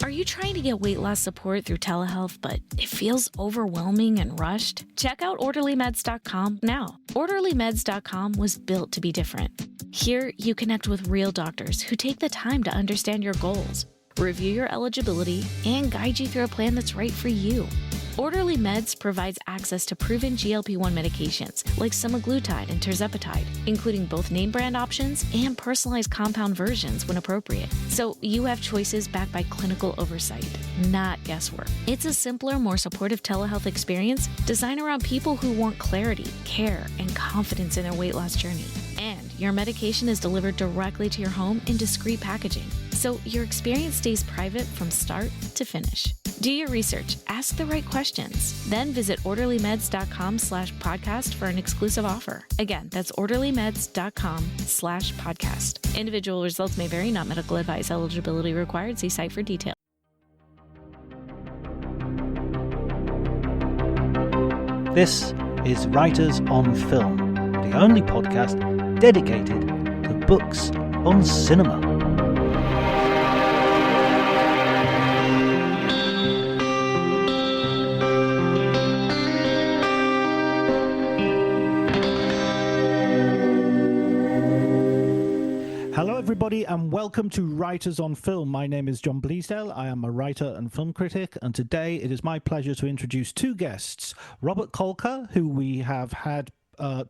Are you trying to get weight loss support through telehealth, but it feels overwhelming and rushed? Check out OrderlyMeds.com now. OrderlyMeds.com was built to be different. Here, you connect with real doctors who take the time to understand your goals, review your eligibility, and guide you through a plan that's right for you. Orderly Meds provides access to proven GLP-1 medications like semaglutide and tirzepatide, including both name brand options and personalized compound versions when appropriate. So you have choices backed by clinical oversight, not guesswork. It's a simpler, more supportive telehealth experience designed around people who want clarity, care, and confidence in their weight loss journey. And your medication is delivered directly to your home in discreet packaging, so your experience stays private from start to finish. Do your research, ask the right questions, then visit orderlymeds.com/podcast for an exclusive offer. Again, that's orderlymeds.com/podcast. Individual results may vary, not medical advice. Eligibility required. See site for details. This is Writers on Film, the only podcast dedicated to books on cinema. Hello everybody and welcome to Writers on Film. My name is John Bleasdale. I am a writer and film critic, and today it is my pleasure to introduce two guests. Robert Kolker, who we have had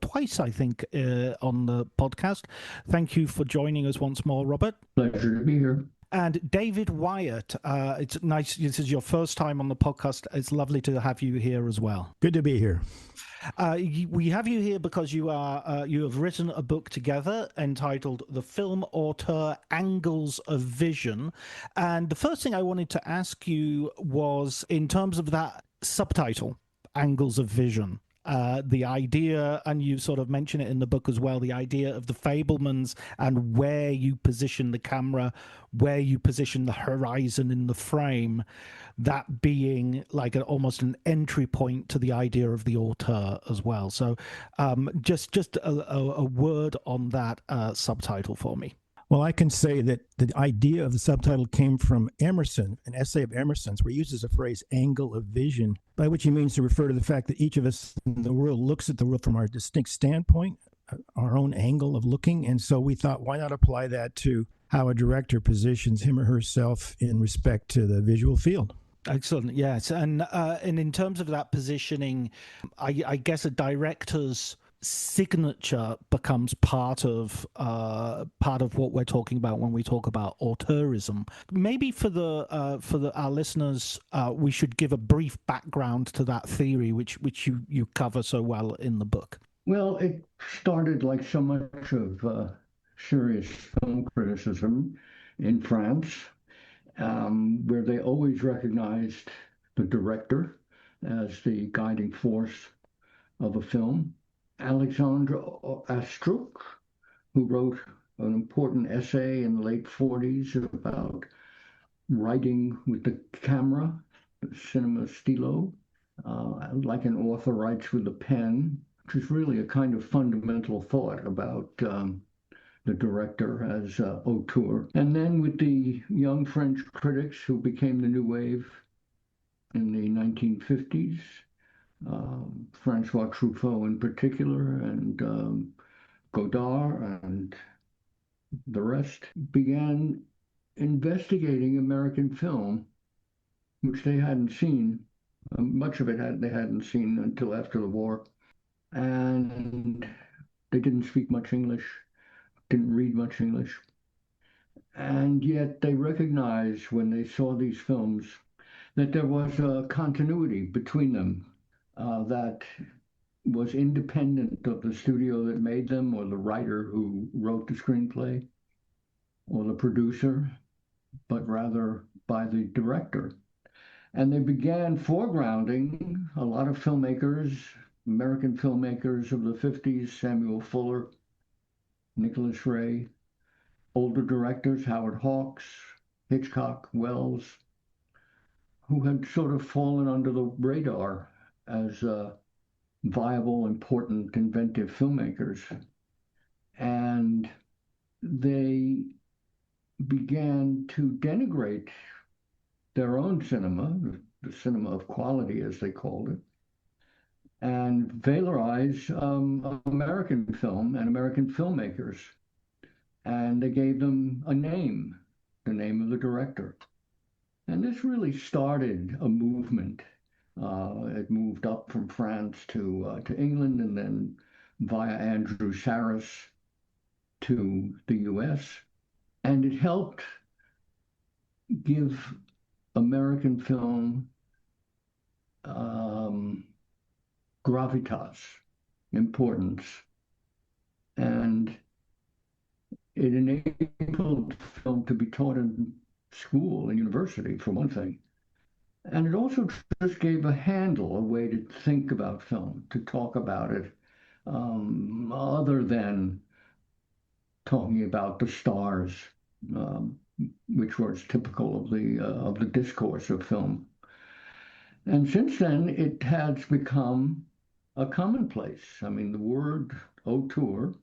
twice, I think, on the podcast. Thank you for joining us once more, Robert. Pleasure to be here. And David Wyatt. It's nice. This is your first time on the podcast. It's lovely to have you here as well. Good to be here. We have you here because you have written a book together entitled The Film Auteur Angles of Vision. And the first thing I wanted to ask you was, in terms of that subtitle, Angles of Vision, the idea, and you sort of mention it in the book as well, the idea of the Fabelmans and where you position the camera, where you position the horizon in the frame, that being like almost an entry point to the idea of the auteur as well. So just a word on that subtitle for me. Well, I can say that the idea of the subtitle came from Emerson, an essay of Emerson's, where he uses the phrase angle of vision, by which he means to refer to the fact that each of us in the world looks at the world from our distinct standpoint, our own angle of looking. And so we thought, why not apply that to how a director positions him or herself in respect to the visual field? Excellent. Yes. And in terms of that positioning, I guess a director's signature becomes part of what we're talking about when we talk about auteurism. Maybe for our listeners, we should give a brief background to that theory, which you cover so well in the book. Well, it started like so much of serious film criticism in France, where they always recognized the director as the guiding force of a film. Alexandre Astruc, who wrote an important essay in the late 40s about writing with the camera, cinema stilo, like an author writes with a pen, which is really a kind of fundamental thought about the director as auteur. And then with the young French critics who became the new wave in the 1950s, Francois Truffaut in particular, and Godard and the rest, began investigating American film, which they hadn't seen. Much of it they hadn't seen until after the war. And they didn't speak much English, didn't read much English. And yet they recognized when they saw these films that there was a continuity between them that was independent of the studio that made them, or the writer who wrote the screenplay, or the producer, but rather by the director. And they began foregrounding a lot of filmmakers, American filmmakers of the 50s, Samuel Fuller, Nicholas Ray, older directors, Howard Hawks, Hitchcock, Wells, who had sort of fallen under the radar as viable, important, inventive filmmakers. And they began to denigrate their own cinema, the cinema of quality, as they called it, and valorize American film and American filmmakers. And they gave them a name, the name of the director. And this really started a movement. It moved up from France to England, and then via Andrew Saris to the U.S. And it helped give American film gravitas, importance, and it enabled film to be taught in school and university, for one thing. And it also just gave a handle, a way to think about film, to talk about it, other than talking about the stars, which was typical of the discourse of film. And since then, it has become a commonplace. I mean, the word auteur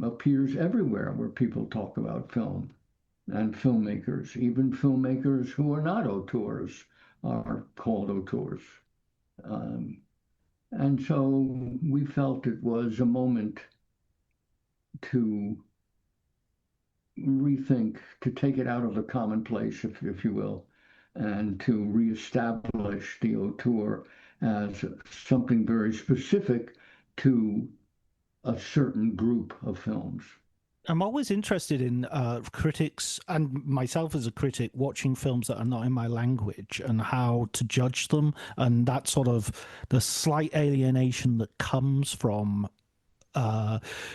appears everywhere where people talk about film and filmmakers. Even filmmakers who are not auteurs are called auteurs. And so we felt it was a moment to rethink, to take it out of the commonplace, if you will, and to reestablish the auteur as something very specific to a certain group of films. I'm always interested in critics, and myself as a critic, watching films that are not in my language and how to judge them, and that sort of the slight alienation that comes from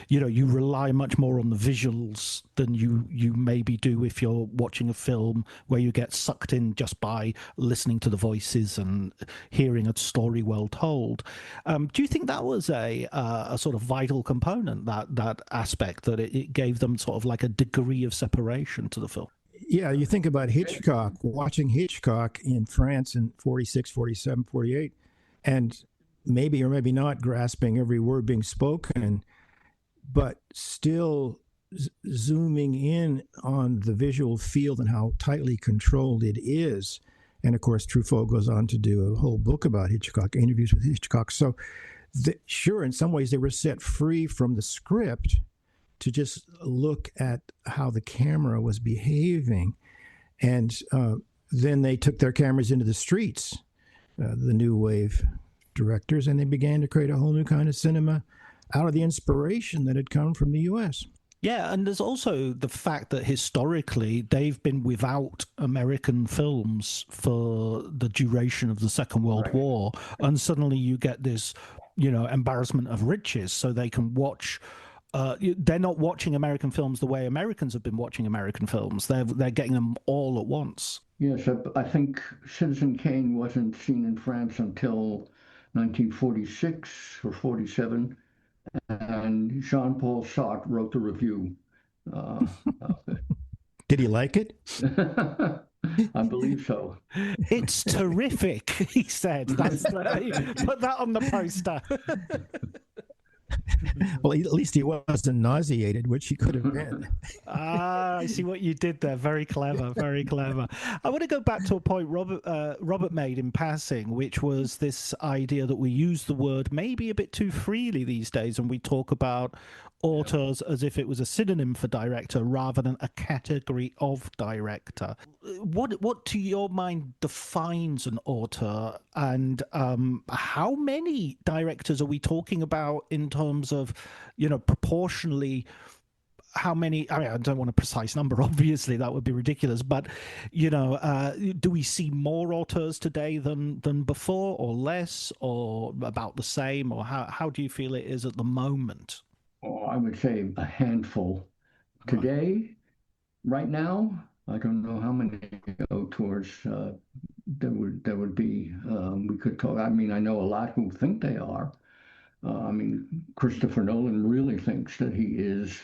you rely much more on the visuals than you maybe do if you're watching a film where you get sucked in just by listening to the voices and hearing a story well told. Do you think that was a sort of vital component, that aspect, that it gave them sort of like a degree of separation to the film? Yeah, you think about Hitchcock, watching Hitchcock in France in 46, 47, 48, and maybe or maybe not grasping every word being spoken, but still zooming in on the visual field and how tightly controlled it is. And of course, Truffaut goes on to do a whole book about Hitchcock, interviews with Hitchcock. So sure, in some ways they were set free from the script to just look at how the camera was behaving. And then they took their cameras into the streets, the new wave directors, and they began to create a whole new kind of cinema out of the inspiration that had come from the U.S. Yeah, and there's also the fact that historically they've been without American films for the duration of the Second World War, and suddenly you get this, embarrassment of riches, so they can watch. They're not watching American films the way Americans have been watching American films. They're getting them all at once. Yes, I think Citizen Kane wasn't seen in France until 1946 or 47, and Jean-Paul Sartre wrote the review. Did he like it? I believe so. It's terrific, he said. Put that on the poster. Well, at least he wasn't nauseated, which he could have been. I see what you did there. Very clever, very clever. I want to go back to a point Robert made in passing, which was this idea that we use the word maybe a bit too freely these days, and we talk about auteurs as if it was a synonym for director rather than a category of director. What to your mind defines an auteur, and how many directors are we talking about in terms of, proportionally? How many? I don't want a precise number, obviously, that would be ridiculous. But, do we see more auteurs today than before, or less, or about the same? Or how do you feel it is at the moment? Oh, I would say a handful. Today, right now, I don't know how many auteurs there would be. We could talk. I mean, I know a lot who think they are. Christopher Nolan really thinks that he is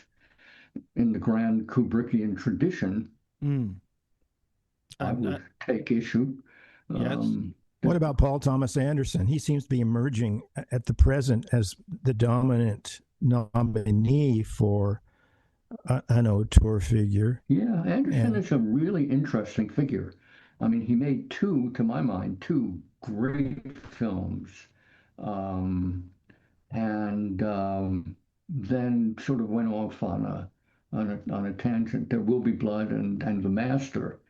in the grand Kubrickian tradition. I would take issue. Yes. What about Paul Thomas Anderson? He seems to be emerging at the present as the dominant nominee for an auteur figure. Yeah, Anderson is a really interesting figure. I mean, he made two, to my mind, two great films, um, and then sort of went off on a tangent. There Will Be Blood and The Master,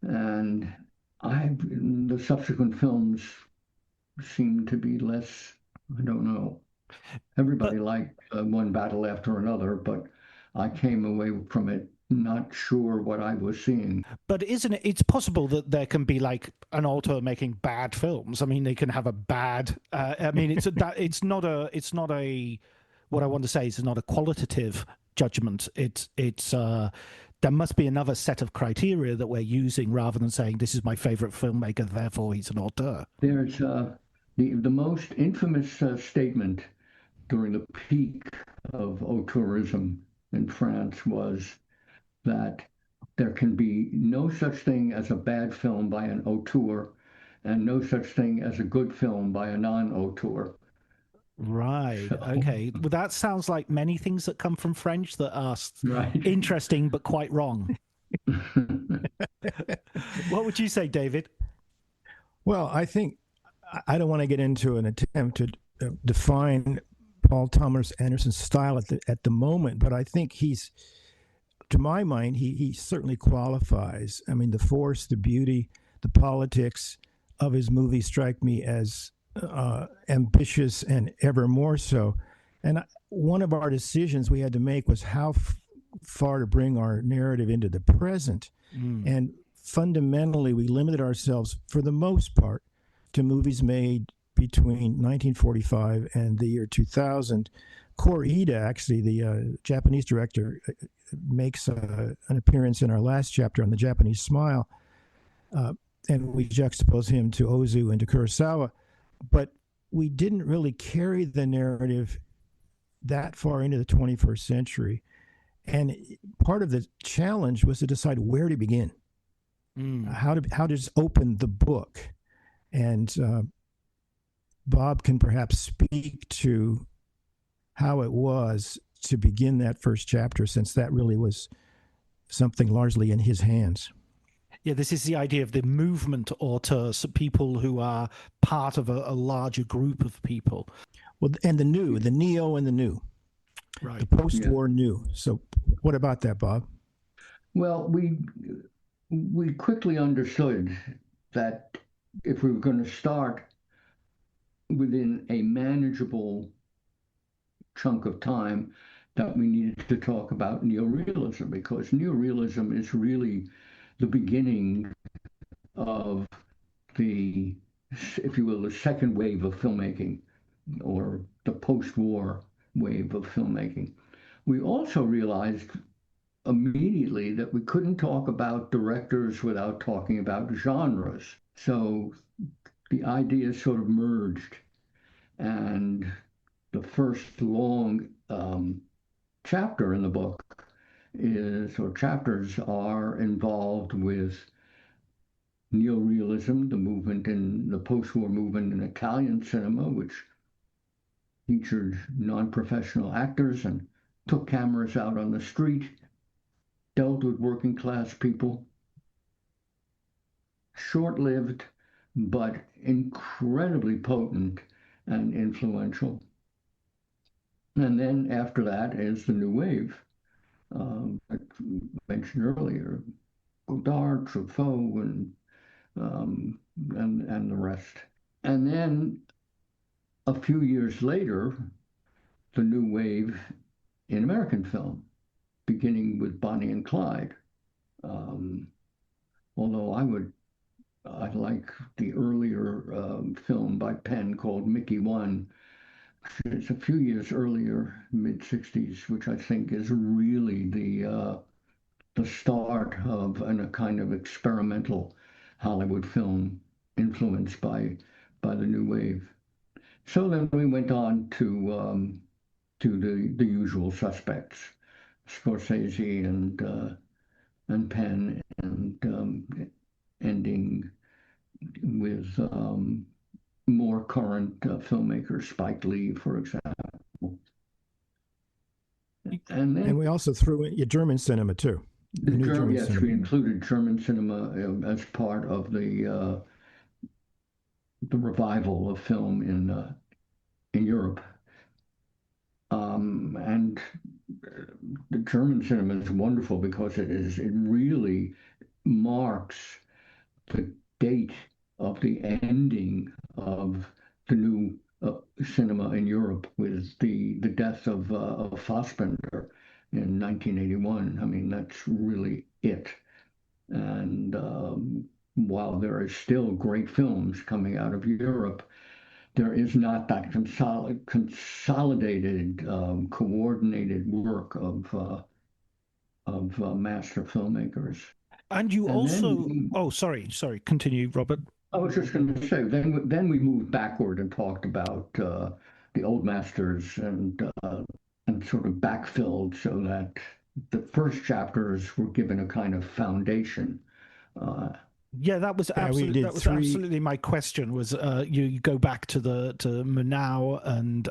and the subsequent films seem to be less. I don't know. Everybody But liked one battle after another, but I came away from it not sure what I was seeing. but isn't it? It's possible that there can be like an author making bad films. I mean, they can have a bad. I mean, it's not a. It's not a. What I want to say is not a qualitative judgment. It's. There must be another set of criteria that we're using rather than saying this is my favorite filmmaker, therefore he's an auteur. There's the most infamous statement during the peak of auteurism in France was that there can be no such thing as a bad film by an auteur and no such thing as a good film by a non-auteur. Right. So, Okay. Well, that sounds like many things that come from French that are right. interesting but quite wrong. What would you say, David? Well, I think I don't want to get into an attempt to define Paul Thomas Anderson's style at the moment, but I think he's, to my mind, he certainly qualifies. I mean, the force, the beauty, the politics of his movies strike me as ambitious and ever more so. And one of our decisions we had to make was how far to bring our narrative into the present. And fundamentally, we limited ourselves, for the most part, to movies made between 1945 and the year 2000. Koreeda, actually, the Japanese director, makes an appearance in our last chapter on the Japanese Smile, and we juxtapose him to Ozu and to Kurosawa. But we didn't really carry the narrative that far into the 21st century. And part of the challenge was to decide where to begin, how to just open the book. And Bob can perhaps speak to how it was to begin that first chapter, since that really was something largely in his hands. Yeah, this is the idea of the movement auteurs, so people who are part of a larger group of people. Well, and the neo and the new, Right. the post-war new. So what about that, Bob? Well, we quickly understood that if we were going to start within a manageable chunk of time, that we needed to talk about neorealism, because neorealism is really the beginning of the, if you will, the second wave of filmmaking, or the post-war wave of filmmaking. We also realized immediately that we couldn't talk about directors without talking about genres. So the ideas sort of merged, and the first long chapter in the book chapters are involved with neorealism, the movement in the post-war movement in Italian cinema, which featured non-professional actors and took cameras out on the street, dealt with working class people. Short-lived, but incredibly potent and influential. And then after that is the new wave, I mentioned earlier, Godard, Truffaut, and the rest. And then a few years later, the new wave in American film, beginning with Bonnie and Clyde. Although I like the earlier film by Penn called Mickey One. It's a few years earlier, mid-60s, which I think is really the start of a kind of experimental Hollywood film influenced by the new wave. So then we went on to the usual suspects, Scorsese and Penn, and ending with more current filmmakers, Spike Lee, for example. And we also threw in German cinema too. the new German Yes, cinema. we included German cinema as part of the revival of film in Europe. And the German cinema is wonderful because it really marks the date of the ending of the new cinema in Europe with the death of Fassbinder in 1981. I mean, that's really it. And while there is still great films coming out of Europe, there is not that consolidated, coordinated work of master filmmakers. And you And also, then oh, sorry, continue, Robert. I was just going to say, then we moved backward and talked about the old masters and sort of backfilled so that the first chapters were given a kind of foundation. Yeah, that was absolutely my question. Was you go back to Murnau and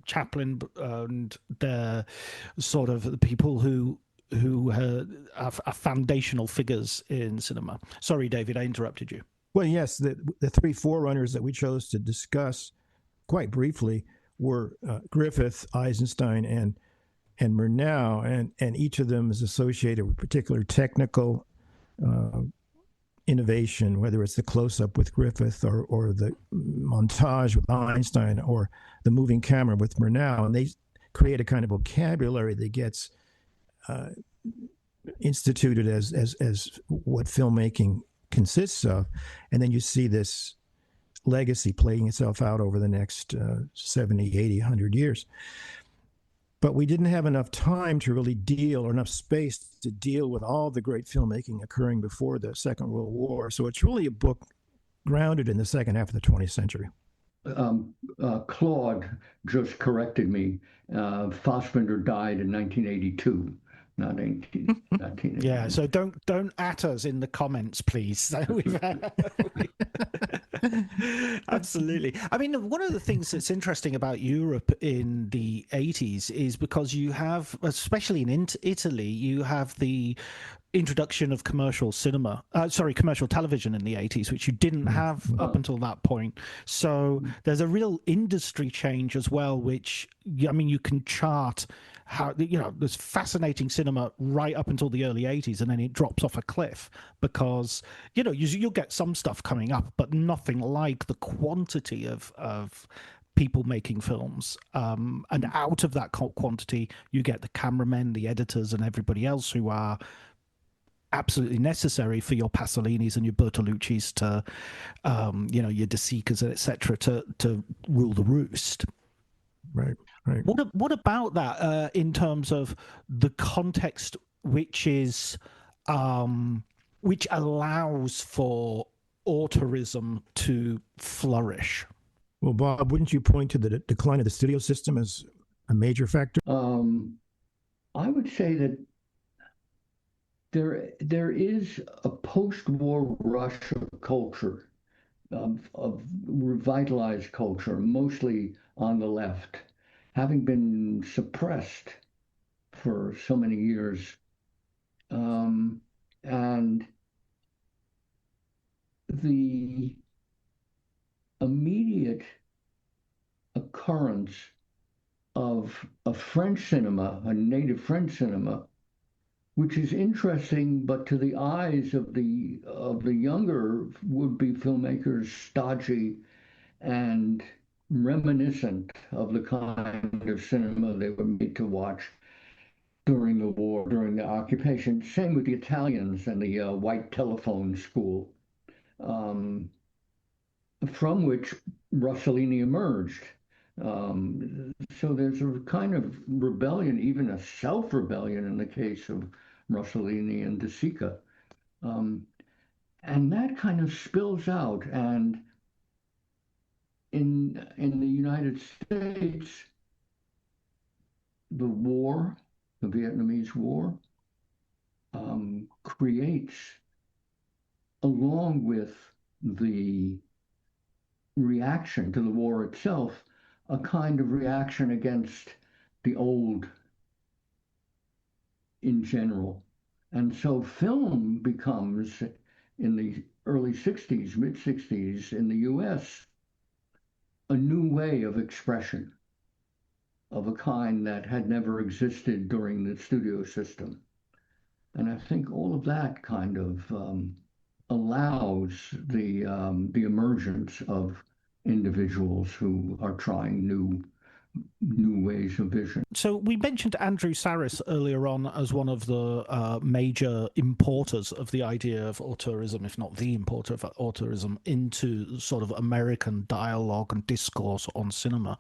Chaplin and the sort of the people who are foundational figures in cinema. Sorry, David, I interrupted you. Well, yes, the three forerunners that we chose to discuss quite briefly were Griffith, Eisenstein, and Murnau, and each of them is associated with particular technical innovation, whether it's the close-up with Griffith or the montage with Einstein or the moving camera with Murnau, and they create a kind of vocabulary that gets instituted as what filmmaking consists of, and then you see this legacy playing itself out over the next 70, 80, 100 years. But we didn't have enough time to really deal, or enough space to deal with all the great filmmaking occurring before the Second World War. So it's really a book grounded in the second half of the 20th century. Claude just corrected me. Fassbinder died in 1982, not 1980. Yeah, so don't at us in the comments, please. Absolutely. I mean, one of the things that's interesting about Europe in the 80s is because you have, especially in Italy, you have the introduction of commercial television in the 80s, which you didn't have up until that point. So there's a real industry change as well, which, I mean, you can chart how, there's fascinating cinema right up until the early 80s, and then it drops off a cliff because, you'll get some stuff coming up, but nothing like the quantity of people making films. And out of that quantity, you get the cameramen, the editors, and everybody else who are absolutely necessary for your Pasolinis and your Bertoluccis to, your De Sicas, etc., to rule the roost. Right. What about that in terms of the context, which is which allows for auteurism to flourish? Well, Bob, wouldn't you point to the decline of the studio system as a major factor? I would say that there is a post-war rush of culture, of revitalized culture, mostly on the left, having been suppressed for so many years. And the immediate occurrence of a French cinema, a native French cinema, which is interesting, but to the eyes of the younger would-be filmmakers, stodgy and reminiscent of the kind of cinema they were made to watch during the war, during the occupation. Same with the Italians and the white telephone school, from which Rossellini emerged. So there's a kind of rebellion, even a self-rebellion in the case of Rossellini and De Sica. And that kind of spills out. And in the United States, the war, the Vietnamese War, creates, along with the reaction to the war itself, a kind of reaction against the old in general. And so film becomes, in the early 60s, mid 60s in the US, a new way of expression of a kind that had never existed during the studio system. And I think all of that kind of allows the emergence of individuals who are trying new ways of vision. So we mentioned Andrew Sarris earlier on as one of the major importers of the idea of auteurism, if not the importer of auteurism, into sort of American dialogue and discourse on cinema.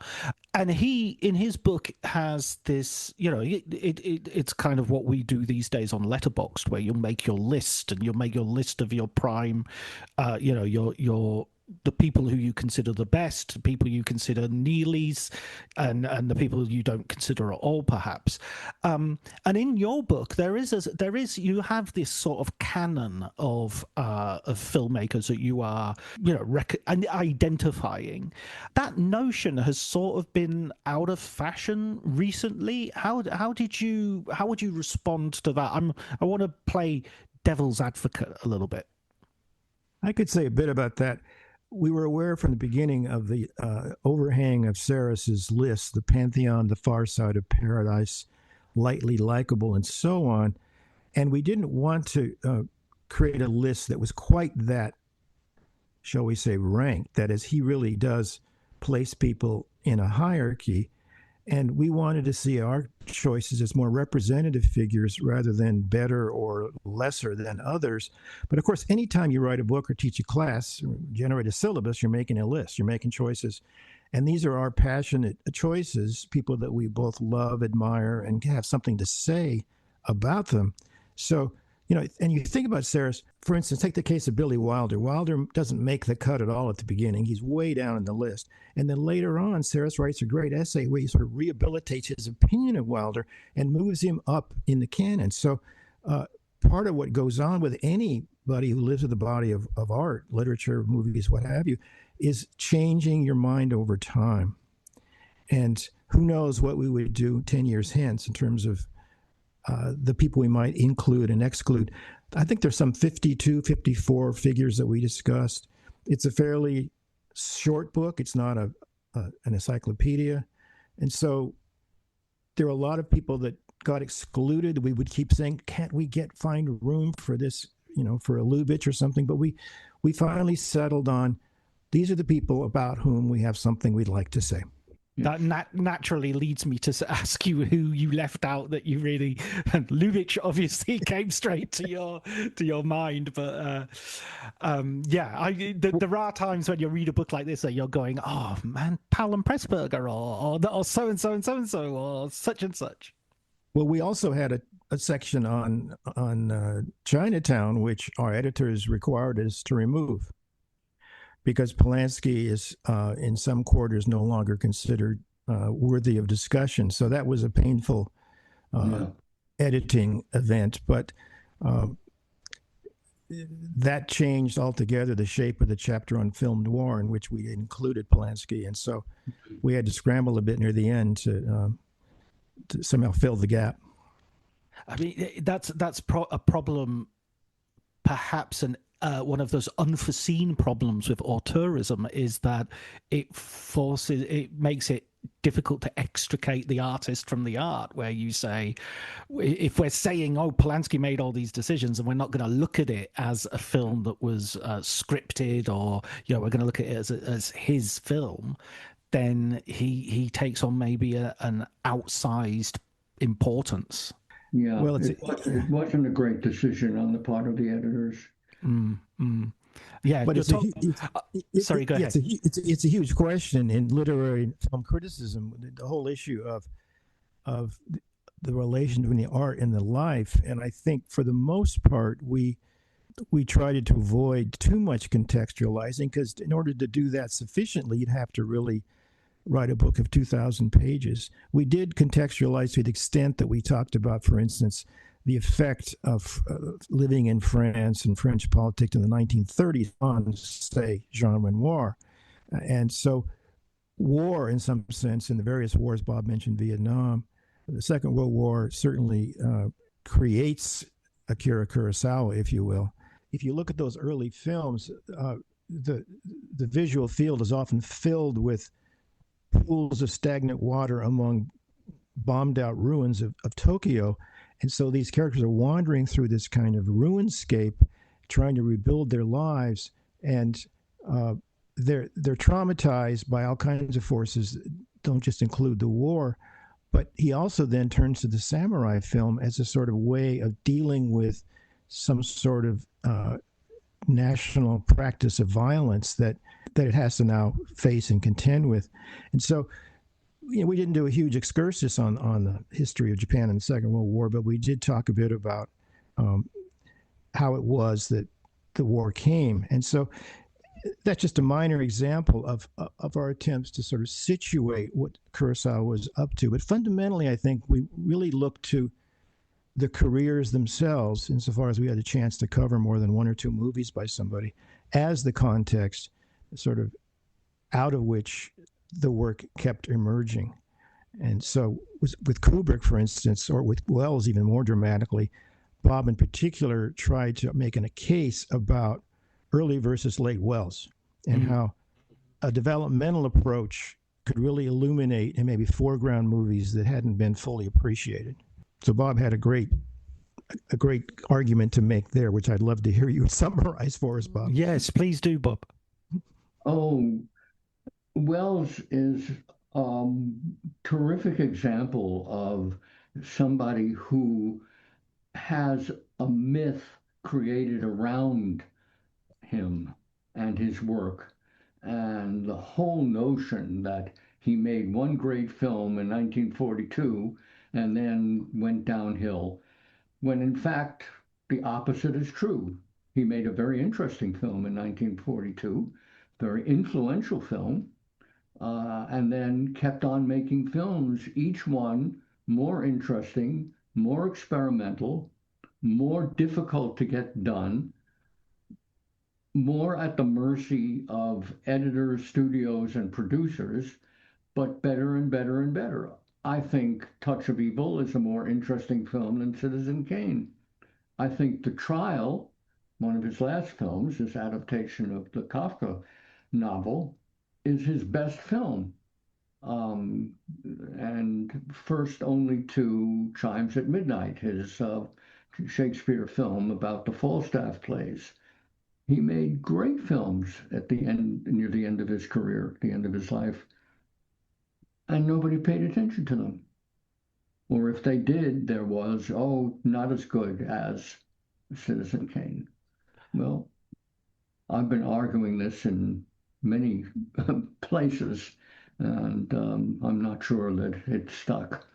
And he, in his book, has this, it's kind of what we do these days on Letterboxd, where you'll make your list and you'll make your list of your prime, your the people who you consider the best, people you consider Neelys, and the people you don't consider at all, perhaps. And in your book, you have this sort of canon of filmmakers that you are, identifying. That notion has sort of been out of fashion recently. How would you respond to that? I want to play devil's advocate a little bit. I could say a bit about that. We were aware from the beginning of the overhang of Sarris's list, the Pantheon, the Far Side of Paradise, Lightly Likable, and so on. And we didn't want to create a list that was quite that, shall we say, ranked. That is, he really does place people in a hierarchy. And we wanted to see our choices as more representative figures rather than better or lesser than others. But of course, anytime you write a book or teach a class, or generate a syllabus, you're making a list, you're making choices. And these are our passionate choices, people that we both love, admire, and have something to say about them. So, and you think about Sarris, for instance, take the case of Billy Wilder. Wilder doesn't make the cut at all at the beginning. He's way down in the list. And then later on, Sarris writes a great essay where he sort of rehabilitates his opinion of Wilder and moves him up in the canon. So part of what goes on with anybody who lives with the body of art, literature, movies, what have you, is changing your mind over time. And who knows what we would do 10 years hence in terms of the people we might include and exclude. I think there's some 52, 54 figures that we discussed. It's a fairly short book. It's not an encyclopedia. And so there are a lot of people that got excluded. We would keep saying, can't we find room for this, for a Lubitsch or something? But we finally settled on, these are the people about whom we have something we'd like to say. That naturally leads me to ask you who you left out that you really. Lubitsch obviously came straight to your mind, but there are times when you read a book like this that you're going, oh man, Powell and Pressburger, or so and so and so and so, or such and such. Well, we also had a section on Chinatown, which our editors required us to remove, because Polanski is in some quarters no longer considered worthy of discussion. So that was a painful editing event, but that changed altogether the shape of the chapter on film noir in which we included Polanski. And so we had to scramble a bit near the end to somehow fill the gap. I mean, that's a problem, perhaps one of those unforeseen problems with auteurism is that it makes it difficult to extricate the artist from the art, where you say, if we're saying, oh, Polanski made all these decisions and we're not going to look at it as a film that was scripted, or we're going to look at it as his film, then he takes on maybe an outsized importance. Yeah, well, it wasn't a great decision on the part of the editors. Yeah, but sorry, go ahead. It's a huge question in literary film criticism, the whole issue of the relation between the art and the life. And I think for the most part, we tried to avoid too much contextualizing, because in order to do that sufficiently, you'd have to really write a book of 2,000 pages. We did contextualize to the extent that we talked about, for instance, the effect of living in France and French politics in the 1930s on, say, genre noir. And so war, in some sense, in the various wars Bob mentioned, Vietnam, the Second World War certainly creates Akira Kurosawa, if you will. If you look at those early films, the visual field is often filled with pools of stagnant water among bombed out ruins of Tokyo. And so these characters are wandering through this kind of ruinscape, trying to rebuild their lives. And they're traumatized by all kinds of forces that don't just include the war. But he also then turns to the samurai film as a sort of way of dealing with some sort of national practice of violence that it has to now face and contend with. And so, we didn't do a huge excursus on the history of Japan in the Second World War, but we did talk a bit about how it was that the war came. And so that's just a minor example of our attempts to sort of situate what Kurosawa was up to. But fundamentally, I think we really look to the careers themselves, insofar as we had a chance to cover more than one or two movies by somebody, as the context sort of out of which the work kept emerging. And so with Kubrick, for instance, or with Wells even more dramatically, Bob in particular tried to make a case about early versus late Wells and how a developmental approach could really illuminate and maybe foreground movies that hadn't been fully appreciated. So Bob had a great argument to make there, which I'd love to hear you summarize for us, Bob. Yes, please do, Bob. Oh, Wells is a terrific example of somebody who has a myth created around him and his work. And the whole notion that he made one great film in 1942 and then went downhill, when in fact the opposite is true. He made a very interesting film in 1942, very influential film, and then kept on making films, each one more interesting, more experimental, more difficult to get done, more at the mercy of editors, studios, and producers, but better and better and better. I think Touch of Evil is a more interesting film than Citizen Kane. I think The Trial, one of his last films, his adaptation of the Kafka novel, is his best film. And first only to Chimes at Midnight, his Shakespeare film about the Falstaff plays. He made great films at the end, near the end of his career, the end of his life, and nobody paid attention to them. Or if they did, there was, not as good as Citizen Kane. Well, I've been arguing this in many places, and I'm not sure that it stuck.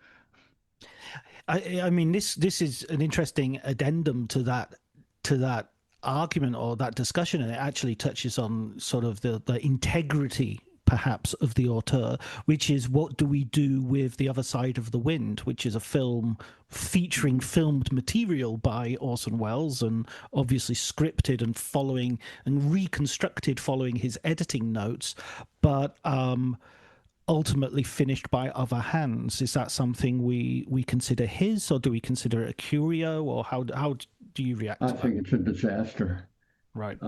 I mean, this is an interesting addendum to that argument or that discussion, and it actually touches on sort of the integrity perhaps of the auteur, which is what do we do with The Other Side of the Wind, which is a film featuring filmed material by Orson Welles and obviously scripted and following and reconstructed following his editing notes, but ultimately finished by other hands. Is that something we consider his, or do we consider it a curio, or how do you react to that? I think it's a disaster. Right.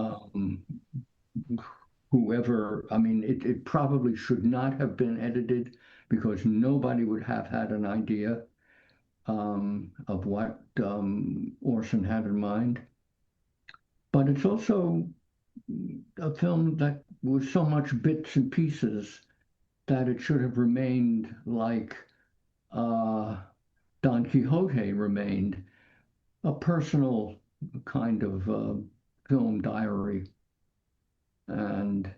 It probably should not have been edited, because nobody would have had an idea of what Orson had in mind. But it's also a film that was so much bits and pieces that it should have remained like Don Quixote remained, a personal kind of film diary. And,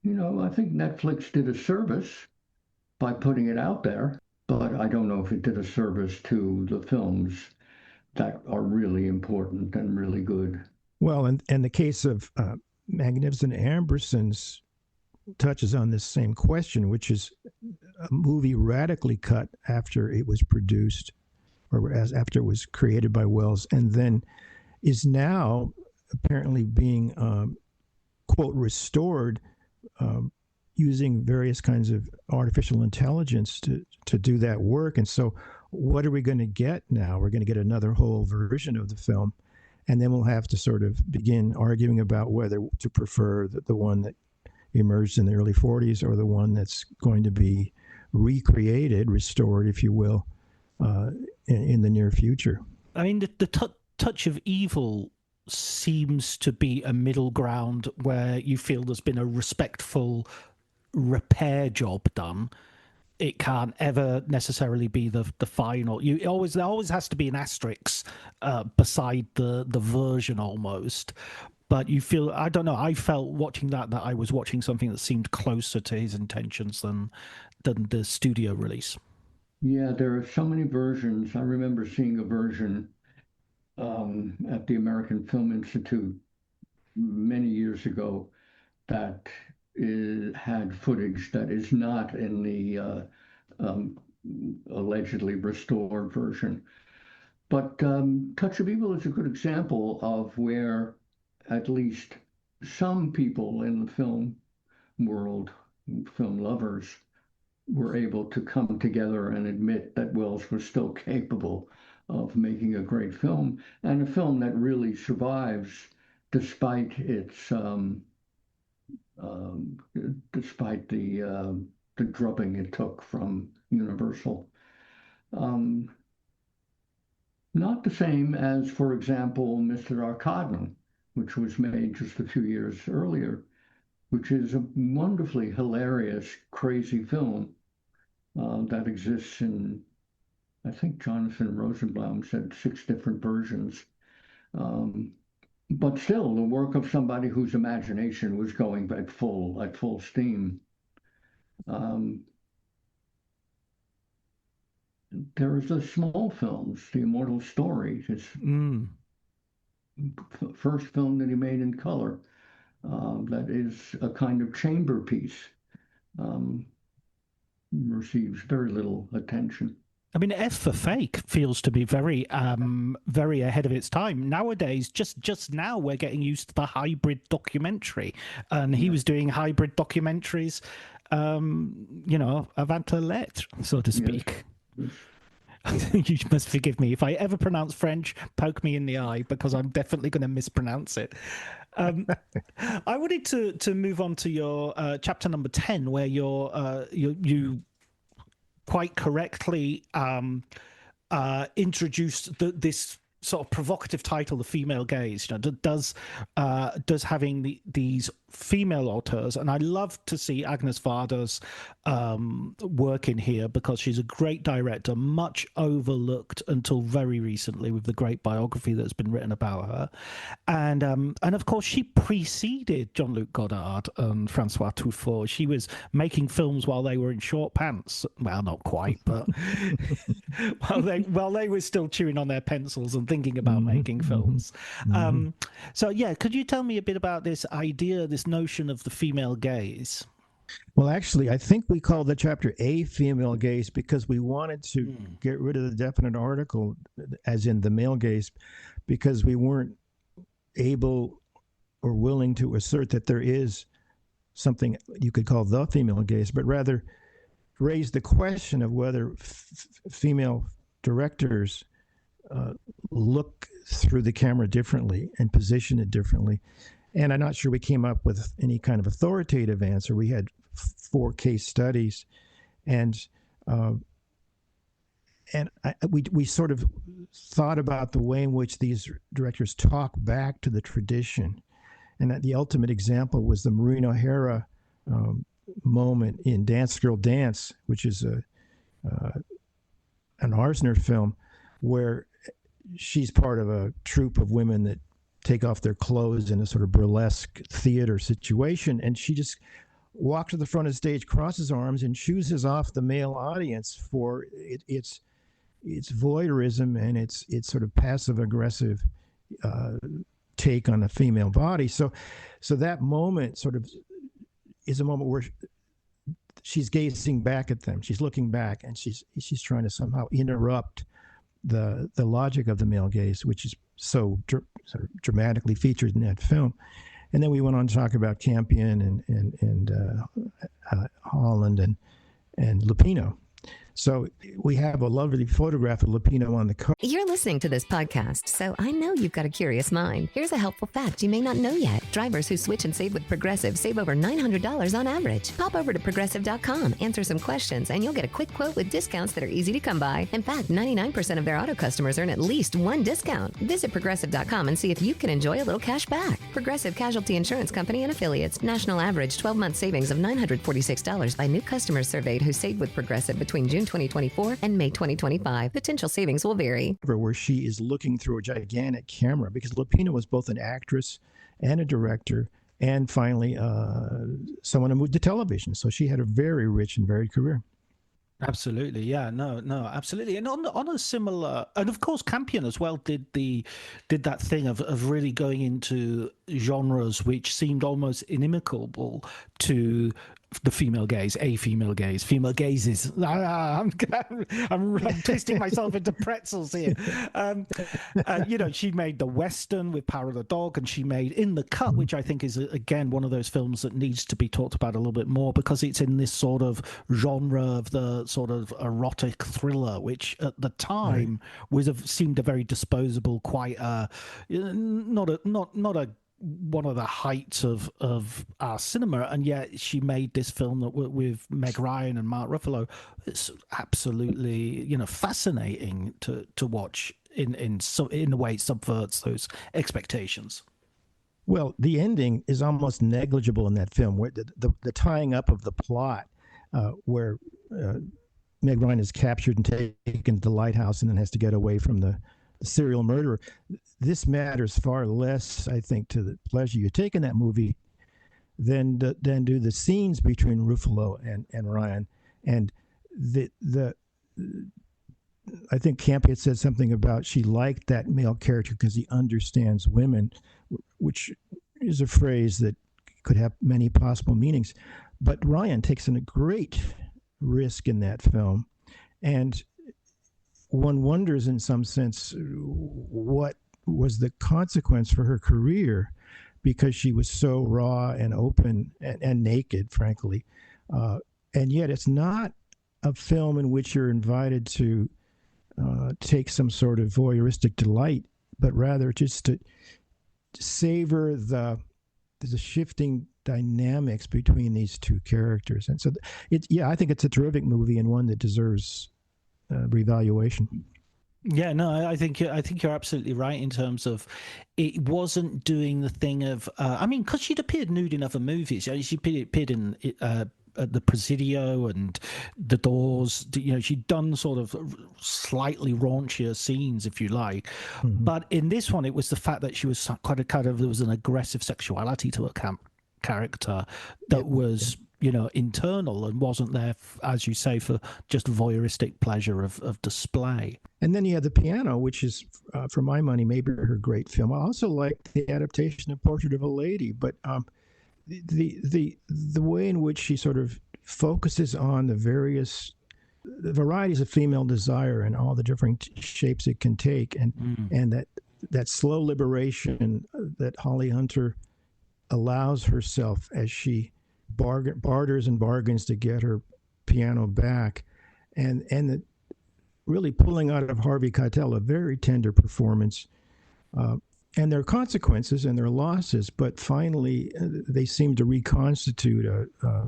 I think Netflix did a service by putting it out there, but I don't know if it did a service to the films that are really important and really good. Well, and the case of Magnificent Ambersons touches on this same question, which is a movie radically cut after it was produced, or after it was created by Welles, and then is now apparently being quote restored using various kinds of artificial intelligence to do that work. And so what are we going to get now? We're going to get another whole version of the film. And then we'll have to sort of begin arguing about whether to prefer the one that emerged in the early 40s or the one that's going to be recreated, restored, if you will, in the near future. I mean, the touch of evil seems to be a middle ground where you feel there's been a respectful repair job done. It can't ever necessarily be the final. There always has to be an asterisk beside the version almost. But you feel, I don't know, I felt watching that I was watching something that seemed closer to his intentions than the studio release. Yeah, there are so many versions. I remember seeing a version at the American Film Institute many years ago that had footage that is not in the allegedly restored version. But Touch of Evil is a good example of where at least some people in the film world, film lovers, were able to come together and admit that Wells was still capable of making a great film, and a film that really survives despite its despite the drubbing it took from Universal. Not the same as, for example, Mr. Arkadin, which was made just a few years earlier, which is a wonderfully hilarious, crazy film that exists in, I think Jonathan Rosenbaum said 6 different versions. But still, the work of somebody whose imagination was going at full steam. There is the small films, The Immortal Story, his first film that he made in color. That is a kind of chamber piece. Receives very little attention. I mean, F for Fake feels to be very ahead of its time. Nowadays, just now, we're getting used to the hybrid documentary, and he was doing hybrid documentaries, avant la lettre, so to speak. Yes. You must forgive me if I ever pronounce French. Poke me in the eye, because I'm definitely going to mispronounce it. I wanted to move on to your chapter number 10, where you quite correctly introduced this sort of provocative title, The Female Gaze. Does having these female auteurs, and I love to see Agnes Varda's work in here, because she's a great director, much overlooked until very recently with the great biography that's been written about her, and of course she preceded Jean-Luc Godard and Francois Truffaut. She was making films while they were in short pants. Well, not quite, but while they were still chewing on their pencils and thinking about making films. So yeah, could you tell me a bit about this idea, this notion of the female gaze? Well, actually, I think we called the chapter A Female Gaze because we wanted to get rid of the definite article, as in the male gaze, because we weren't able or willing to assert that there is something you could call the female gaze, but rather raise the question of whether female directors look through the camera differently and position it differently. And I'm not sure we came up with any kind of authoritative answer. We had 4 case studies, and we sort of thought about the way in which these directors talk back to the tradition. And that the ultimate example was the Maureen O'Hara moment in Dance Girl Dance, which is an Arzner film, where she's part of a troupe of women that take off their clothes in a sort of burlesque theater situation, and she just walks to the front of the stage, crosses arms, and chooses off the male audience for its voyeurism and its sort of passive aggressive take on the female body. So that moment sort of is a moment where she's gazing back at them, she's looking back, and she's trying to somehow interrupt the logic of the male gaze, which is so sort of dramatically featured in that film. And then we went on to talk about Campion and Holland and Lupino. So we have a lovely photograph of Lupino on the cover. You're listening to this podcast, so I know you've got a curious mind. Here's a helpful fact you may not know yet. Drivers who switch and save with Progressive save over $900 on average. Pop over to Progressive.com, answer some questions, and you'll get a quick quote with discounts that are easy to come by. In fact, 99% of their auto customers earn at least one discount. Visit Progressive.com and see if you can enjoy a little cash back. Progressive Casualty Insurance Company and Affiliates. National average 12-month savings of $946 by new customers surveyed who saved with Progressive between June 2024 and May 2025. Potential savings will vary. Where she is looking through a gigantic camera, because Lupino was both an actress and a director, and finally someone who moved to television. So she had a very rich and varied career. Absolutely, yeah, no, absolutely, and on a similar, and of course, Campion as well did that thing of really going into genres which seemed almost inimical to the female gaze, female gazes. I'm twisting myself into pretzels here. She made the Western with Power of the Dog, and she made In the Cut, which I think is, again, one of those films that needs to be talked about a little bit more, because it's in this sort of genre of the sort of erotic thriller, which at the time seemed a very disposable, quite not a one of the heights of our cinema, and yet she made this film that with Meg Ryan and Mark Ruffalo. It's absolutely fascinating to watch in the way it subverts those expectations. Well, the ending is almost negligible in that film, where the tying up of the plot, where Meg Ryan is captured and taken to the lighthouse and then has to get away from the serial murderer. This matters far less, I think, to the pleasure you take in that movie than do the scenes between Ruffalo and Ryan. And I think Campion said something about she liked that male character because he understands women, which is a phrase that could have many possible meanings. But Ryan takes a great risk in that film, and one wonders in some sense what was the consequence for her career, because she was so raw and open and naked, frankly. And yet it's not a film in which you're invited to take some sort of voyeuristic delight, but rather just to savor the shifting dynamics between these two characters. And so I think it's a terrific movie, and one that deserves revaluation. Yeah, no, I think you're absolutely right in terms of it wasn't doing the thing of because she'd appeared nude in other movies. She appeared in the Presidio and The Doors. She'd done sort of slightly raunchier scenes, if you like. Mm-hmm. But in this one, it was the fact that she was quite there was an aggressive sexuality to her character that was internal and wasn't there, as you say, for just voyeuristic pleasure of display. And then you have The Piano, which is, for my money, maybe her great film. I also like the adaptation of Portrait of a Lady, but the way in which she sort of focuses on the varieties of female desire and all the different shapes it can take, and that slow liberation that Holly Hunter allows herself as she barters and bargains to get her piano back, and really pulling out of Harvey Keitel a very tender performance. And there are consequences and there are losses, but finally they seem to reconstitute a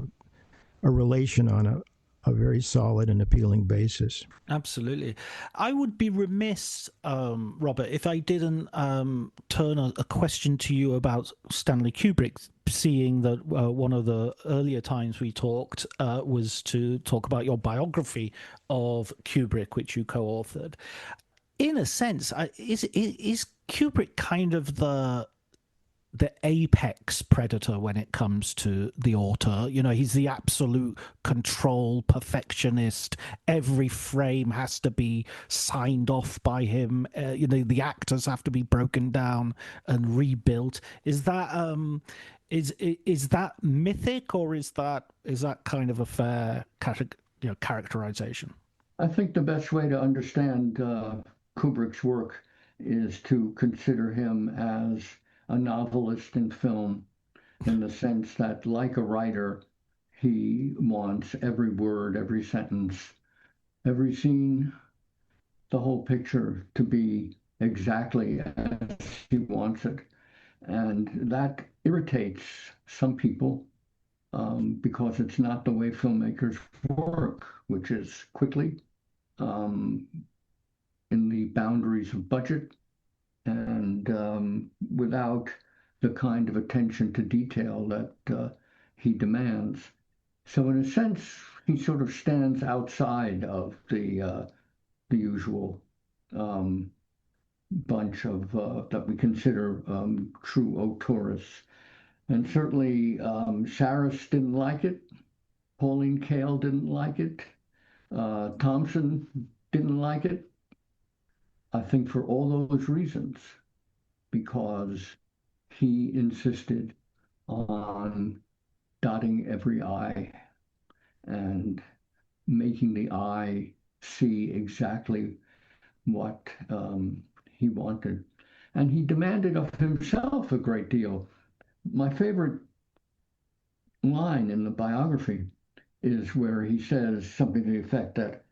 relation on a very solid and appealing basis. Absolutely. I would be remiss, Robert, if I didn't turn a question to you about Stanley Kubrick, seeing that one of the earlier times we talked was to talk about your biography of Kubrick, which you co-authored. In a sense, is Kubrick kind of the apex predator when it comes to the auteur? He's the absolute control perfectionist. Every frame has to be signed off by him. The actors have to be broken down and rebuilt. Is that is that mythic, or is that kind of a fair characterization? I think the best way to understand Kubrick's work is to consider him as a novelist in film, in the sense that, like a writer, he wants every word, every sentence every scene, the whole picture to be exactly as he wants it. And that irritates some people because it's not the way filmmakers work, which is quickly, um, in the boundaries of budget, and without the kind of attention to detail that he demands. So in a sense, he sort of stands outside of the usual bunch of that we consider true auteurists. And certainly Saris didn't like it. Pauline Kael didn't like it. Thompson didn't like it. I think for all those reasons, because he insisted on dotting every I and making the eye see exactly what he wanted. And he demanded of himself a great deal. My favorite line in the biography is where he says something to the effect that,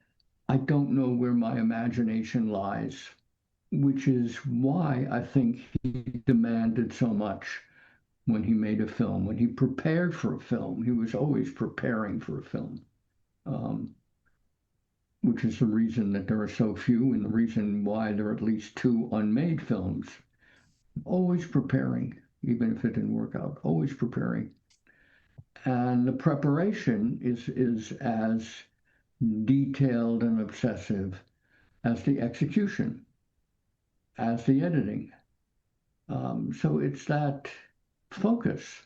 I don't know where my imagination lies, which is why I think he demanded so much when he made a film. When he prepared for a film, he was always preparing for a film, which is the reason that there are so few and the reason why there are at least 2 unmade films. Always preparing, even if it didn't work out, always preparing. And the preparation is as detailed and obsessive as the execution, as the editing. So it's that focus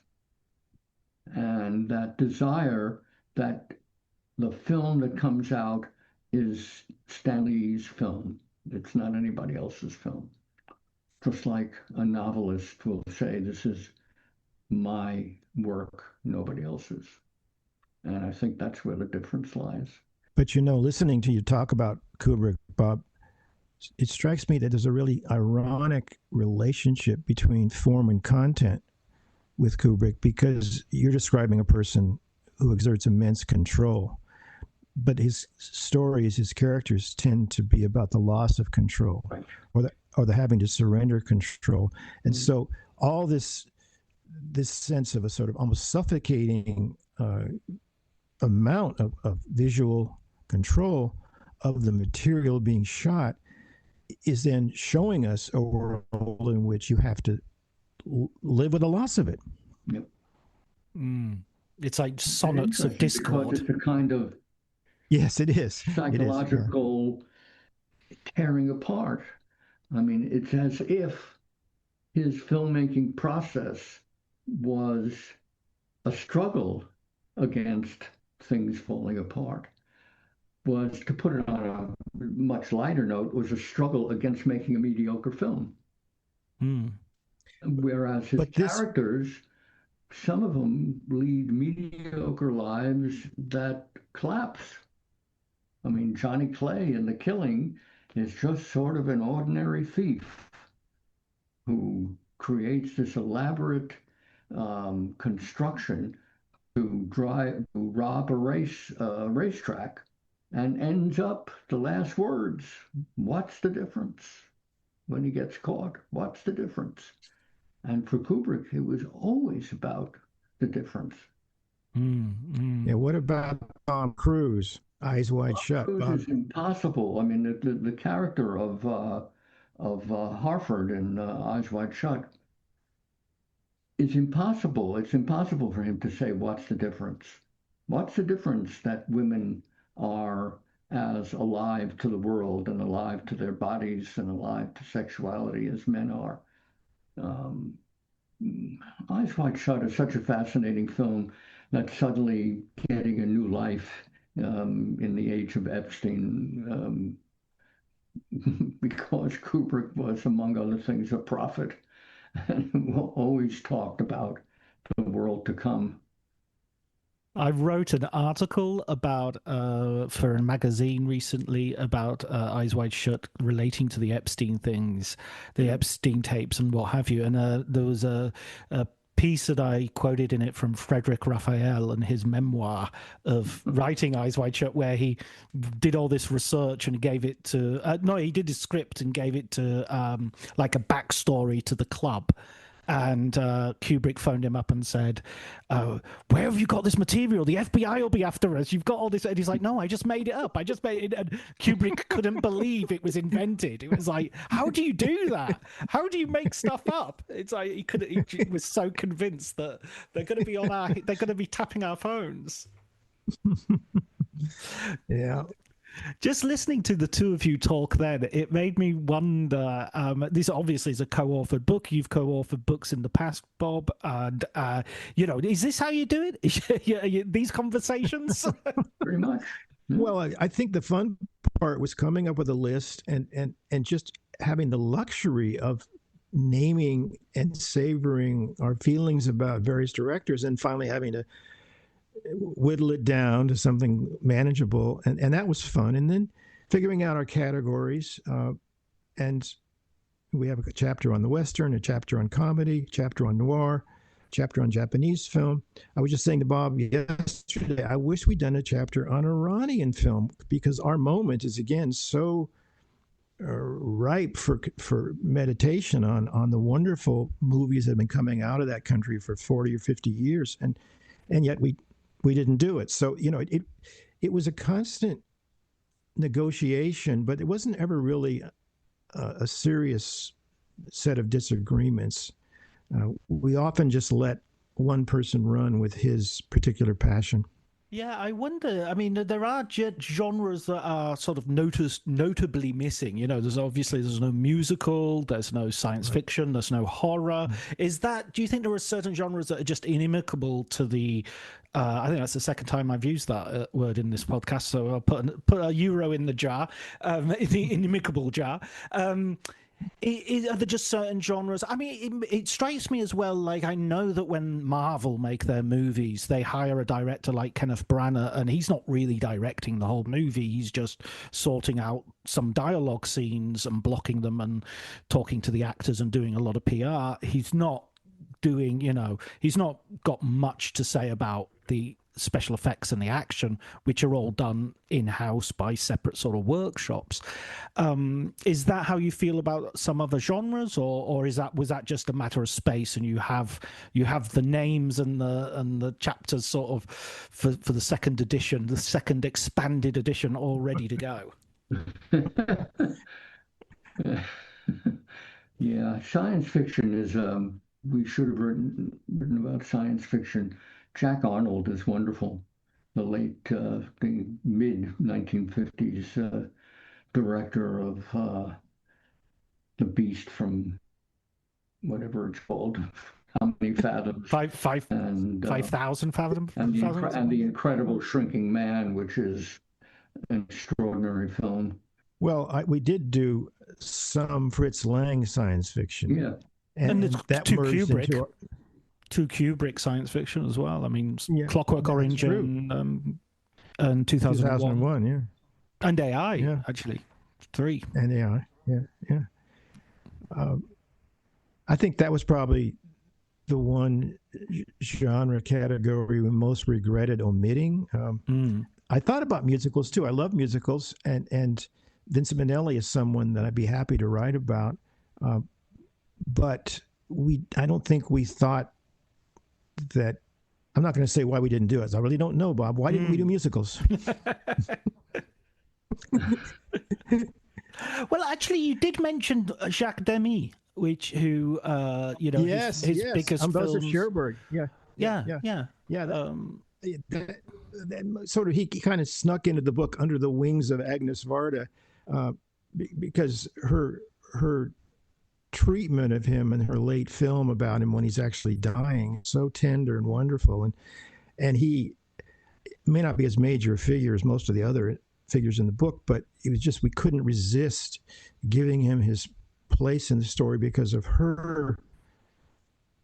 and that desire that the film that comes out is Stanley's film. It's not anybody else's film. Just like a novelist will say, this is my work, nobody else's. And I think that's where the difference lies. But listening to you talk about Kubrick, Bob, it strikes me that there's a really ironic relationship between form and content with Kubrick, because you're describing a person who exerts immense control, but his stories, his characters tend to be about the loss of control, right, or the having to surrender control. And so all this sense of a sort of almost suffocating amount of visual control of the material being shot is then showing us a world in which you have to live with the loss of it. Yep. It's like sonnets of discord. Because it's a kind of yes, it is psychological tearing apart. I mean, it's as if his filmmaking process was a struggle against things falling apart. Was, to put it on a much lighter note, was a struggle against making a mediocre film. Whereas his characters, some of them lead mediocre lives that collapse. I mean, Johnny Clay in The Killing is just sort of an ordinary thief who creates this elaborate construction to rob a racetrack, and ends up the last words. What's the difference when he gets caught? What's the difference? And for Kubrick, it was always about the difference. Yeah. What about Tom Cruise? Eyes Wide Shut. Cruise is impossible. I mean, the character of Harford in Eyes Wide Shut is impossible. It's impossible for him to say, what's the difference? What's the difference that women are as alive to the world and alive to their bodies and alive to sexuality as men are? Eyes Wide Shut is such a fascinating film that's suddenly getting a new life in the age of Epstein, because Kubrick was, among other things, a prophet and always talked about the world to come. I wrote an article about for a magazine recently about Eyes Wide Shut, relating to the Epstein things, the Epstein tapes and what have you. And there was a piece that I quoted in it from Frederick Raphael and his memoir of writing Eyes Wide Shut, where he did all this research and gave it to he did his script and gave it to like a backstory to the club. And Kubrick phoned him up and said, where have you got this material? The FBI will be after us. You've got all this. And he's like, no, I just made it up. I just made it. And Kubrick couldn't believe it was invented. It was like, how do you do that? How do you make stuff up? It's like he was so convinced that they're going to be they're going to be tapping our phones. Yeah. Just listening to the two of you talk then, it made me wonder, this obviously is a co-authored book. You've co-authored books in the past, Bob. And, is this how you do it? These conversations? Pretty much. Well, I think the fun part was coming up with a list and just having the luxury of naming and savoring our feelings about various directors and finally having to whittle it down to something manageable, and that was fun. And then figuring out our categories, and we have a chapter on the Western, a chapter on comedy, chapter on noir, chapter on Japanese film. I was just saying to Bob yesterday, I wish we'd done a chapter on Iranian film, because our moment is again so ripe for meditation on the wonderful movies that have been coming out of that country for 40 or 50 years, and yet we didn't do it. So, it was a constant negotiation, but it wasn't ever really a serious set of disagreements. We often just let one person run with his particular passion. Yeah, I wonder. I mean, there are genres that are sort of notably missing. There's no musical, there's no science fiction, there's no horror. Do you think there are certain genres that are just inimical to the? I think that's the second time I've used that word in this podcast, so I'll put a euro in the jar, the inimical jar. Are there just certain genres? I mean, it strikes me as well, like, I know that when Marvel make their movies, they hire a director like Kenneth Branagh, and he's not really directing the whole movie. He's just sorting out some dialogue scenes and blocking them and talking to the actors and doing a lot of PR. He's not doing, he's not got much to say about the special effects and the action, which are all done in-house by separate sort of workshops. Is that how you feel about some other genres, or was that just a matter of space, and you have the names and the chapters sort of for the second edition, the second expanded edition, all ready to go? Yeah, science fiction is we should have written about science fiction. Jack Arnold is wonderful. The mid-1950s director of The Beast from whatever it's called, How Many Fathoms? 5,000 fathoms? And The Incredible Shrinking Man, which is an extraordinary film. Well, we did do some Fritz Lang science fiction. Yeah. And that two merged Kubrick. into Two Kubrick science fiction as well. I mean, Clockwork Orange and 2001. 2001, yeah. And AI, actually. 3. And AI, yeah. I think that was probably the one genre category we most regretted omitting. I thought about musicals too. I love musicals, and Vincent Minnelli is someone that I'd be happy to write about. But I don't think we thought that. I'm not going to say why we didn't do it. I really don't know, Bob. Why didn't we do musicals? Well, actually, you did mention Jacques Demy, his biggest Ambrosia films. Cherbourg. Yeah. That sort of, he kind of snuck into the book under the wings of Agnes Varda, because her treatment of him in her late film about him when he's actually dying, so tender and wonderful, and he may not be as major a figure as most of the other figures in the book, but it was just, we couldn't resist giving him his place in the story because of her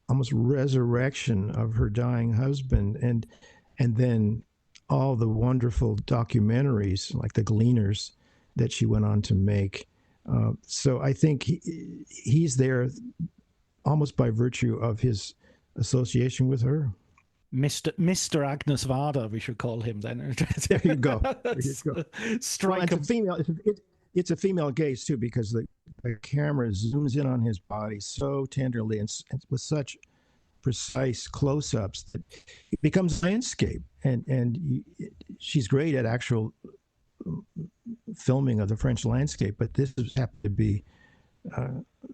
almost resurrection of her dying husband, and then all the wonderful documentaries like The Gleaners that she went on to make. So I think he's there almost by virtue of his association with her. Mr. Agnes Varda, we should call him then. There you go. There you go. Strike well, it's a female gaze too, because the camera zooms in on his body so tenderly and with such precise close-ups that it becomes landscape. And she's great at actual filming of the French landscape, but this happened to be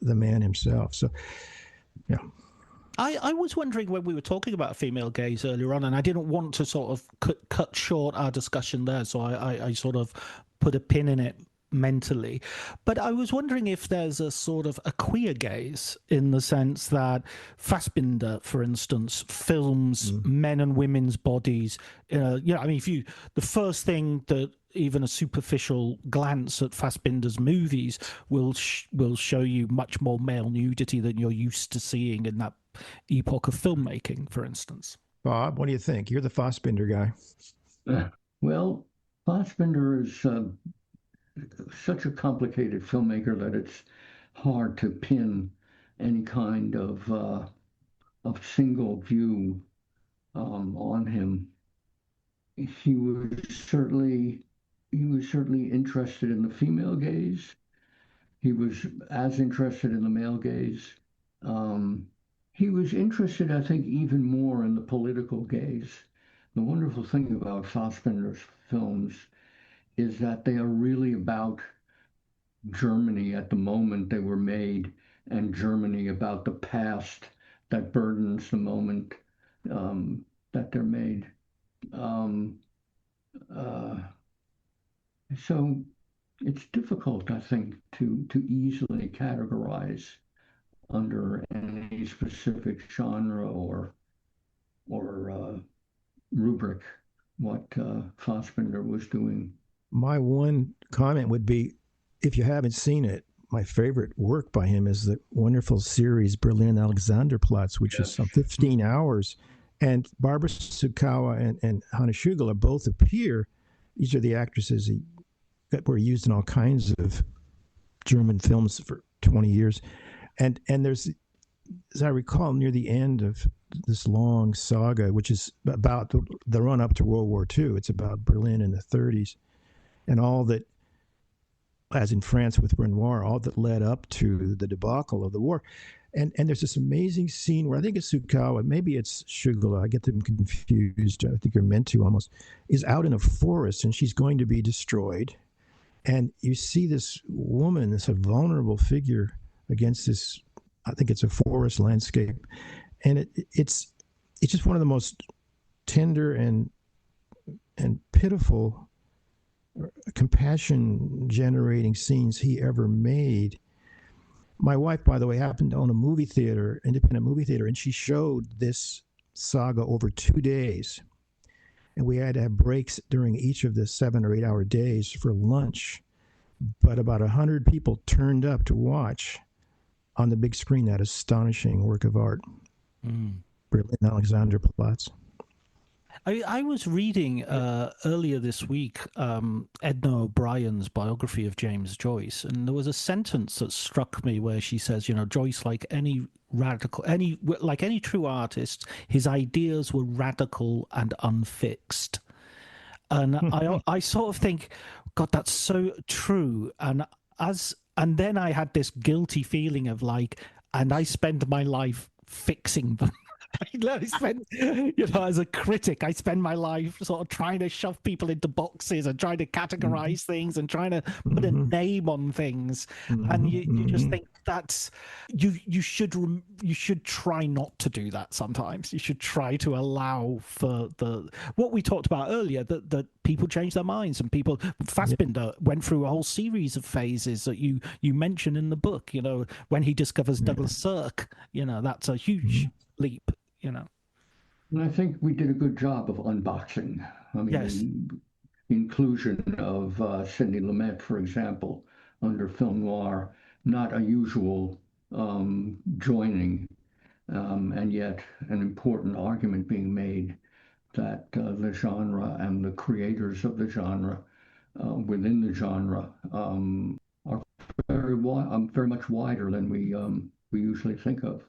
the man himself. So, yeah. I was wondering when we were talking about female gaze earlier on, and I didn't want to sort of cut short our discussion there, so I sort of put a pin in it mentally. But I was wondering if there's a sort of a queer gaze, in the sense that Fassbinder, for instance, films men and women's bodies. I mean, the first thing that even a superficial glance at Fassbinder's movies will show you much more male nudity than you're used to seeing in that epoch of filmmaking, for instance. Bob, what do you think? You're the Fassbinder guy. Well, Fassbinder is such a complicated filmmaker that it's hard to pin any kind of single view on him. He was certainly interested in the female gaze. He was as interested in the male gaze. He was interested, I think, even more in the political gaze. The wonderful thing about Fassbinder's films is that they are really about Germany at the moment they were made, and Germany about the past that burdens the moment that they're made. So it's difficult, I think, to easily categorize under any specific genre or rubric what Fassbinder was doing. My one comment would be, if you haven't seen it, my favorite work by him is the wonderful series Berlin Alexanderplatz, which is some 15 hours. And Barbara Sukowa and Hanna Schugel both appear. These are the actresses that were used in all kinds of German films for 20 years. And there's, as I recall, near the end of this long saga, which is about the run up to World War II. It's about Berlin in the 30s. And all that, as in France with Renoir, all that led up to the debacle of the war. And there's this amazing scene where I think it's Sukowa, maybe it's Schugel, I get them confused, I think you're meant to almost, is out in a forest and she's going to be destroyed. And you see this woman, this vulnerable figure against this, I think it's a forest landscape. And it's just one of the most tender and pitiful, compassion-generating scenes he ever made. My wife, by the way, happened to own a movie theater, independent movie theater, and she showed this saga over 2 days. And we had to have breaks during each of the 7 or 8 hour days for lunch. But about 100 people turned up to watch on the big screen that astonishing work of art. Berlin Alexanderplatz. I was reading earlier this week Edna O'Brien's biography of James Joyce, and there was a sentence that struck me where she says, Joyce, like any true artist, his ideas were radical and unfixed. And I sort of think, God, that's so true. And then I had this guilty feeling of and I spend my life fixing them. I spend, as a critic, I spend my life sort of trying to shove people into boxes and trying to categorize things and trying to put a name on things. And you just think that's you should try not to do that sometimes. You should try to allow for what we talked about earlier, that people change their minds, and Fassbinder went through a whole series of phases that you mention in the book. When he discovers Douglas Sirk, that's a huge leap. And I think we did a good job of unboxing. I mean, yes. The inclusion of Sidney Lumet, for example, under film noir, not a usual joining, and yet an important argument being made that the genre and the creators of the genre within the genre are very much wider than we usually think of.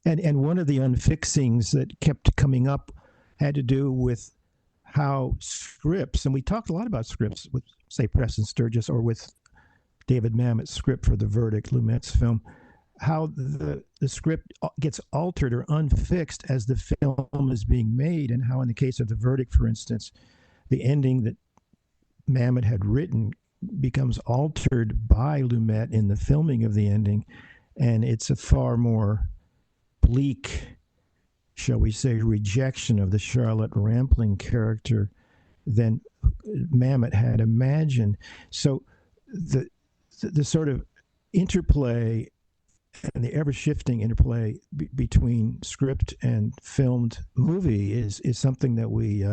And one of the unfixings that kept coming up had to do with how scripts, and we talked a lot about scripts with, say, Preston Sturges or with David Mamet's script for The Verdict, Lumet's film, how the script gets altered or unfixed as the film is being made, and how in the case of The Verdict, for instance, the ending that Mamet had written becomes altered by Lumet in the filming of the ending, and it's a far more bleak, shall we say, rejection of the Charlotte Rampling character than Mamet had imagined. So the sort of interplay and the ever-shifting interplay between script and filmed movie is something that we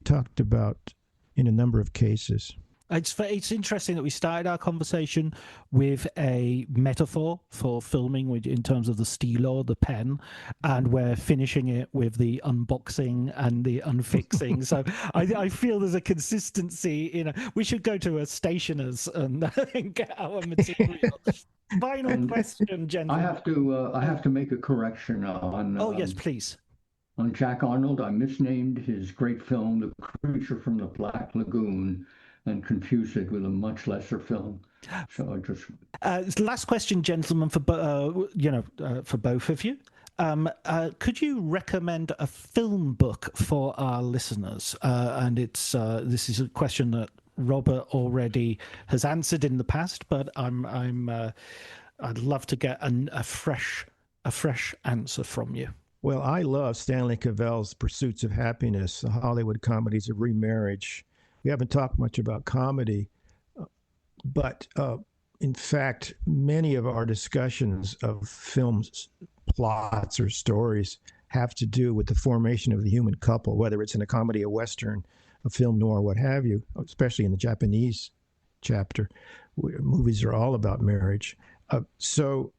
talked about in a number of cases. It's interesting that we started our conversation with a metaphor for filming in terms of the stilo, the pen, and we're finishing it with the unboxing and the unfixing. So I feel there's a consistency. We should go to a stationer's and get our material. Final question, gentlemen. I have to make a correction on. Oh yes, please. On Jack Arnold, I misnamed his great film, The Creature from the Black Lagoon, and confused it with a much lesser film. So I just last question, gentlemen, for both of you. Could you recommend a film book for our listeners? And this is a question that Robert already has answered in the past, but I'd love to get a fresh answer from you. Well, I love Stanley Cavell's Pursuits of Happiness, the Hollywood comedies of remarriage. We haven't talked much about comedy, but in fact, many of our discussions of films, plots, or stories have to do with the formation of the human couple, whether it's in a comedy, a Western, a film noir, what have you, especially in the Japanese chapter. Movies are all about marriage. So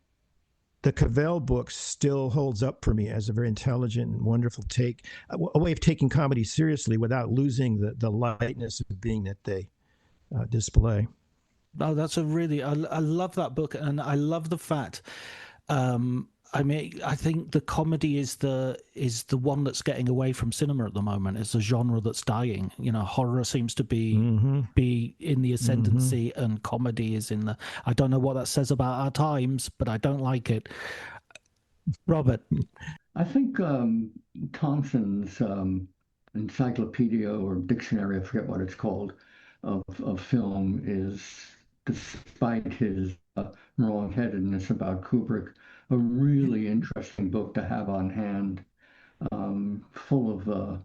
the Cavell book still holds up for me as a very intelligent and wonderful take, a way of taking comedy seriously without losing the lightness of being that they display. Oh, that's I love that book, and I love the fact. I think the comedy is the one that's getting away from cinema at the moment. It's a genre that's dying. Horror seems to be in the ascendancy, and comedy is in the. I don't know what that says about our times, but I don't like it. Robert, I think Thompson's encyclopedia or dictionary, I forget what it's called, of film is, despite his wrong-headedness about Kubrick, a really interesting book to have on hand, full of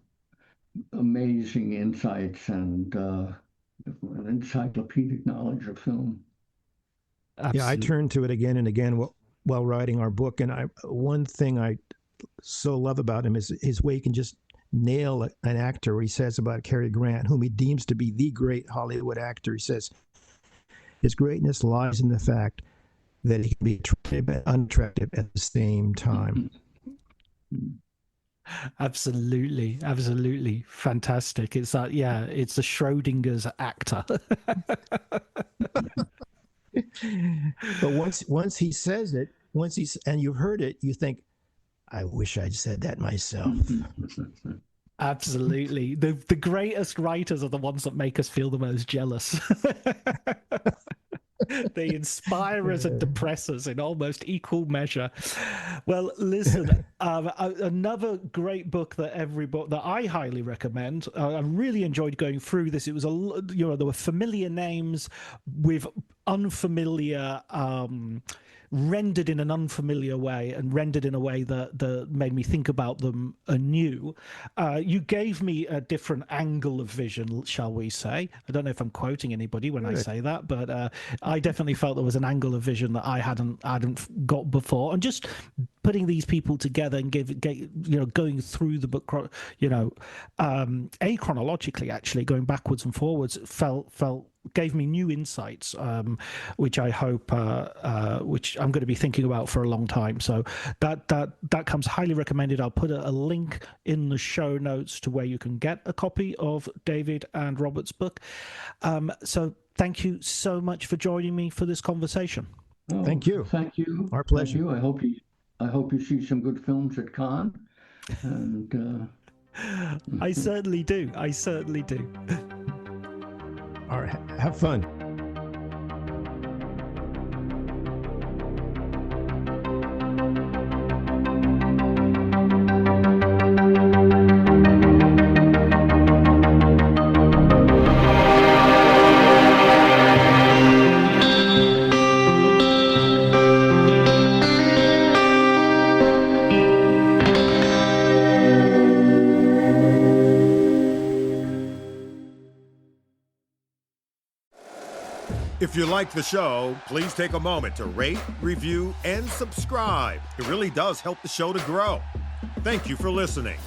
amazing insights and encyclopedic knowledge of film. Absolutely. Yeah, I turned to it again and again while writing our book, and one thing I so love about him is his way he can just nail an actor. He says about Cary Grant, whom he deems to be the great Hollywood actor, he says, his greatness lies in the fact that he can be attractive and unattractive at the same time. Absolutely fantastic. It's that, it's the Schrodinger's actor. But once he says it, and you've heard it, you think, I wish I'd said that myself. Absolutely. The greatest writers are the ones that make us feel the most jealous. They inspire us and depress us in almost equal measure. Well, listen, another great book that I highly recommend. I really enjoyed going through this. It was there were familiar names with unfamiliar rendered in an unfamiliar way and rendered in a way that made me think about them anew. You gave me a different angle of vision, shall we say. I don't know if I'm quoting anybody when I say that, but I definitely felt there was an angle of vision that I hadn't got before. And just putting these people together and going through the book, chronologically, actually going backwards and forwards, gave me new insights, which I hope, which I'm going to be thinking about for a long time. So that comes highly recommended. I'll put a link in the show notes to where you can get a copy of David and Robert's book. So thank you so much for joining me for this conversation. Oh, thank you. Thank you. Our pleasure. Thank you. I hope you see some good films at Cannes. And I certainly do. I certainly do. All right, have fun. If you like the show, please take a moment to rate, review, and subscribe. It really does help the show to grow. Thank you for listening.